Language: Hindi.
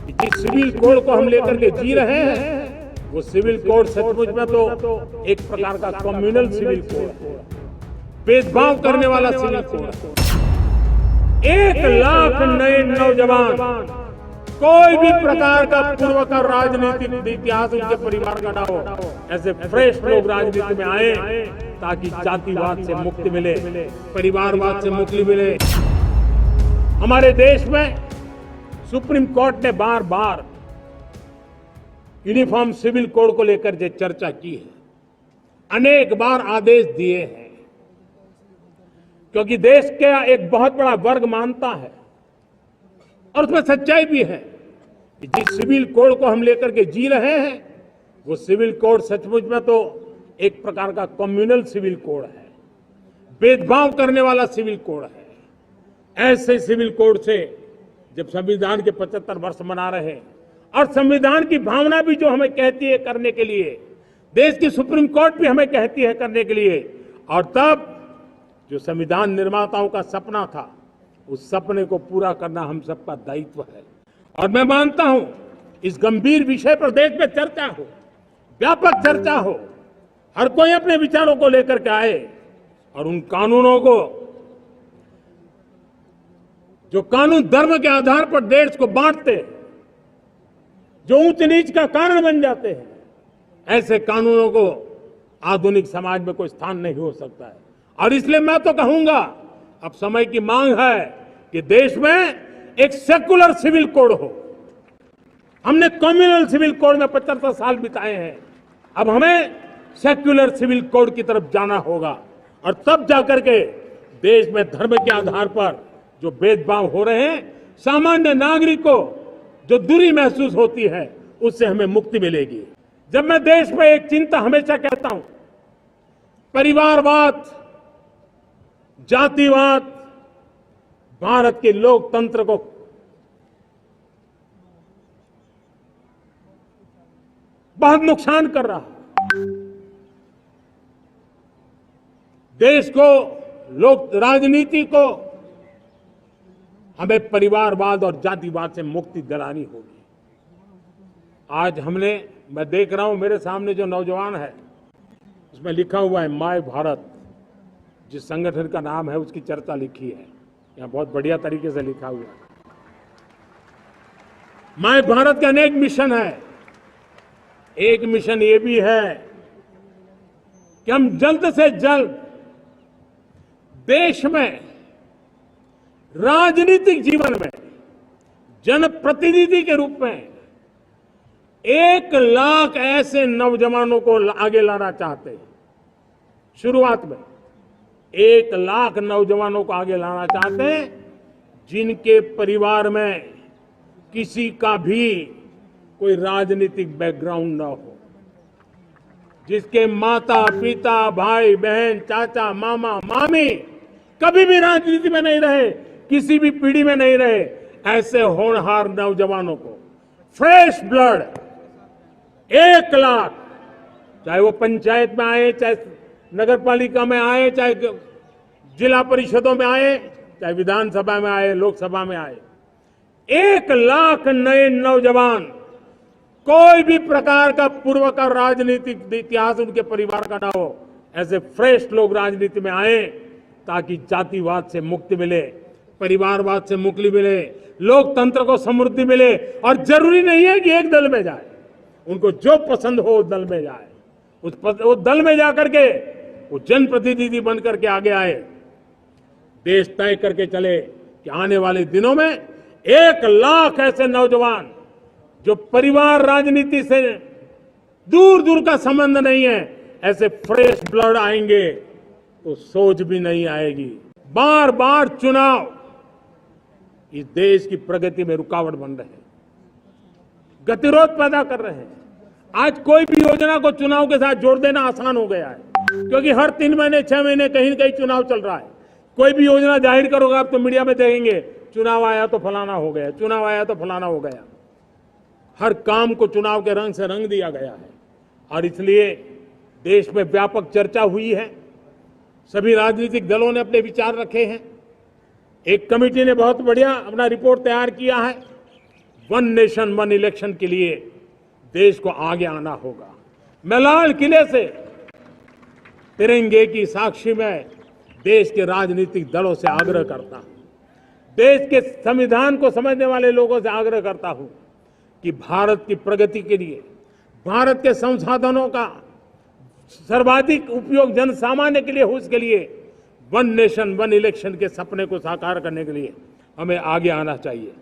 जिस सिविल कोड को हम लेकर के जी रहे हैं वो सिविल कोड सचमुच में तो एक प्रकार का कम्युनल सिविल कोड है, भेदभाव करने वाला सिविल कोड है। 1 लाख नए नौजवान कोई भी प्रकार का पूर्व का राजनीतिक इतिहास उनके परिवार का ना हो, ऐसे फ्रेश लोग राजनीति में आए ताकि जातिवाद से मुक्ति मिले, परिवारवाद से मुक्ति मिले। हमारे देश में सुप्रीम कोर्ट ने बार बार यूनिफॉर्म सिविल कोड को लेकर जो चर्चा की है, अनेक बार आदेश दिए हैं, क्योंकि देश का एक बहुत बड़ा वर्ग मानता है और उसमें सच्चाई भी है कि जिस सिविल कोड को हम लेकर के जी रहे हैं वो सिविल कोड सचमुच में तो एक प्रकार का कम्युनल सिविल कोड है, भेदभाव करने वाला सिविल कोड है। ऐसे सिविल कोड से जब संविधान के 75 वर्ष मना रहे हैं और संविधान की भावना भी जो हमें कहती है करने के लिए, देश की सुप्रीम कोर्ट भी हमें कहती है करने के लिए, और तब जो संविधान निर्माताओं का सपना था उस सपने को पूरा करना हम सबका दायित्व है। और मैं मानता हूं इस गंभीर विषय पर देश में चर्चा हो, व्यापक चर्चा हो, हर कोई अपने विचारों को लेकर के आए और उन कानूनों को जो कानून धर्म के आधार पर देश को बांटते, जो ऊंच नीच का कारण बन जाते हैं, ऐसे कानूनों को आधुनिक समाज में कोई स्थान नहीं हो सकता है। और इसलिए मैं तो कहूंगा अब समय की मांग है कि देश में एक सेकुलर सिविल कोड हो। हमने कम्युनल सिविल कोड में 75 साल बिताए हैं, अब हमें सेक्युलर सिविल कोड की तरफ जाना होगा और तब जाकर के देश में धर्म के आधार पर जो भेदभाव हो रहे हैं, सामान्य नागरिक को जो दूरी महसूस होती है उससे हमें मुक्ति मिलेगी। जब मैं देश में एक चिंता हमेशा कहता हूं, परिवारवाद, जातिवाद भारत के लोकतंत्र को बहुत नुकसान कर रहा है। देश को, लोक राजनीति को हमें परिवारवाद और जातिवाद से मुक्ति दिलानी होगी। आज मैं देख रहा हूं मेरे सामने जो नौजवान है उसमें लिखा हुआ है माय भारत, जिस संगठन का नाम है उसकी चर्चा लिखी है, यहां बहुत बढ़िया तरीके से लिखा हुआ है। माय भारत के अनेक मिशन है, एक मिशन ये भी है कि हम जल्द से जल्द देश में राजनीतिक जीवन में जनप्रतिनिधि के रूप में 1 लाख ऐसे नौजवानों को आगे लाना चाहते हैं। शुरुआत में 1 लाख नौजवानों को आगे लाना चाहते हैं जिनके परिवार में किसी का भी कोई राजनीतिक बैकग्राउंड न हो, जिसके माता पिता भाई बहन चाचा मामा मामी कभी भी राजनीति में नहीं रहे, किसी भी पीढ़ी में नहीं रहे, ऐसे होनहार नौजवानों को फ्रेश ब्लड 1 लाख, चाहे वो पंचायत में आए, चाहे नगर पालिका में आए, चाहे जिला परिषदों में आए, चाहे विधानसभा में आए, लोकसभा में आए, 1 लाख नए नौजवान कोई भी प्रकार का पूर्व का राजनीतिक इतिहास उनके परिवार का ना हो, ऐसे फ्रेश लोग राजनीति में आए ताकि जातिवाद से मुक्ति मिले, परिवारवाद से मुक्ति मिले, लोकतंत्र को समृद्धि मिले। और जरूरी नहीं है कि एक दल में जाए, उनको जो पसंद हो उस दल में जाए, उस दल में जाकर के वो जनप्रतिनिधि बन करके आगे आए। देश तय करके चले कि आने वाले दिनों में 1 लाख ऐसे नौजवान जो परिवार राजनीति से दूर दूर का संबंध नहीं है, ऐसे फ्रेश ब्लड आएंगे तो सोच भी नहीं आएगी। बार बार चुनाव इस देश की प्रगति में रुकावट बन रहे हैं, गतिरोध पैदा कर रहे हैं। आज कोई भी योजना को चुनाव के साथ जोड़ देना आसान हो गया है, क्योंकि हर 3 महीने 6 महीने कहीं न कहीं चुनाव चल रहा है। कोई भी योजना जाहिर करोगे आप तो मीडिया में देखेंगे, चुनाव आया तो फलाना हो गया, चुनाव आया तो फलाना हो गया। हर काम को चुनाव के रंग से रंग दिया गया है और इसलिए देश में व्यापक चर्चा हुई है। सभी राजनीतिक दलों ने अपने विचार रखे हैं। एक कमेटी ने बहुत बढ़िया अपना रिपोर्ट तैयार किया है। वन नेशन वन इलेक्शन के लिए देश को आगे आना होगा। मैं लाल किले से तिरंगे की साक्षी में देश के राजनीतिक दलों से आग्रह करता हूं, देश के संविधान को समझने वाले लोगों से आग्रह करता हूं कि भारत की प्रगति के लिए, भारत के संसाधनों का सर्वाधिक उपयोग जन सामान्य के लिए हो, उसके लिए वन नेशन वन इलेक्शन के सपने को साकार करने के लिए हमें आगे आना चाहिए।